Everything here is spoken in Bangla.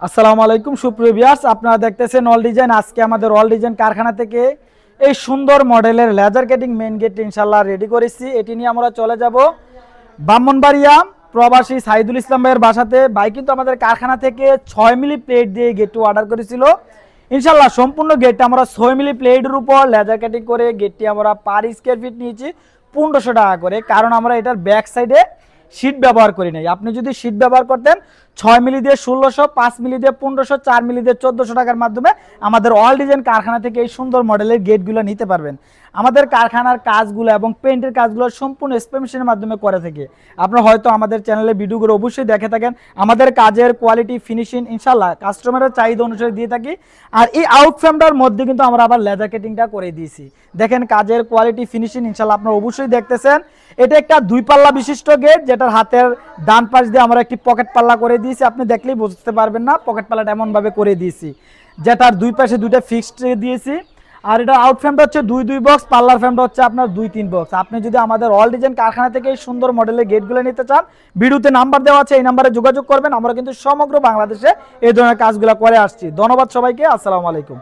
আসসালামু আলাইকুম সুপ্রিয় ভিউয়ার্স, আপনারা দেখতেছেন অল ডিজাইন। আজকে আমাদের অল ডিজাইন কারখানা থেকে এই সুন্দর মডেলের লেজার কাটিং মেইন গেট ইনশাআল্লাহ রেডি করেছি। এটি নিয়ে আমরা চলে যাব ব্রাহ্মণবাড়িয়া প্রবাসী সাইদুল ইসলাম ভাইয়ের বাসাতে। ভাই কিন্তু আমাদের কারখানা থেকে 6 মিলি প্লেট দিয়ে গেটটি অর্ডার করেছিল। ইনশাআল্লাহ সম্পূর্ণ গেটটা আমরা 6 মিলি প্লেটের উপর লেজার কাটিং করে গেটটি আমরা পার স্কয়ার ফিট নিয়েছি 1500 টাকা করে, কারণ আমরা এটার ব্যাক সাইডে শীট ব্যবহার করি নাই। আপনি যদি শীট ব্যবহার করতেন 6 মিলি দিয়ে 1600, 5 মিলি দিয়ে 1500, 4 মিলি দিয়ে 1400 টাকার মাধ্যমে আমাদের অল ডিজাইন কারখানা থেকে এই সুন্দর মডেলের গেটগুলো নিতে পারবেন। আমাদের কারখানার কাজগুলো এবং পেইন্টের কাজগুলো সম্পূর্ণ স্প্রে মেশিনের মাধ্যমে করে থাকে। আপনারা হয়তো আমাদের চ্যানেলে ভিডিওগুলো অবশ্যই দেখে থাকেন। আমাদের কাজের কোয়ালিটি ফিনিশিং ইনশাআল্লাহ কাস্টমারের চাহিদা অনুসারে দিয়ে থাকি। আর এই আউটফ্রেমটার মধ্যে কিন্তু আমরা আবার লেজার কাটিংটা করে দিয়েছি। দেখেন কাজের কোয়ালিটি ফিনিশিং ইনশাআল্লাহ আপনারা অবশ্যই দেখতেছেন। এটা একটা 2 পাল্লা বিশিষ্ট গেট, যেটার হাতের ডান পাশ দিয়ে আমরা একটি পকেট পাল্লা করে দিয়েছি। আপনি দেখলেই বুঝতে পারবেন না, পকেট পাল্লাটা এমনভাবে করে দিয়েছি যেটার দুই পাশে দুইটা ফিক্সড দিয়েছি। আর এটা আউট ফ্রেমটা হচ্ছে 2 বক্স, পাল্লার ফ্রেমটা হচ্ছে আপনার 2-3 বক্স। আপনি যদি আমাদের অল ডিজাইন কারখানা থেকে এই সুন্দর মডেলের গেটগুলো নিতে চান, ভিডিওতে নাম্বার দেওয়া আছে, এই নাম্বারে যোগাযোগ করবেন। আমরা কিন্তু সমগ্র বাংলাদেশে এই ধরনের কাজগুলো করে আসছি। ধন্যবাদ সবাইকে, আসসালামু আলাইকুম।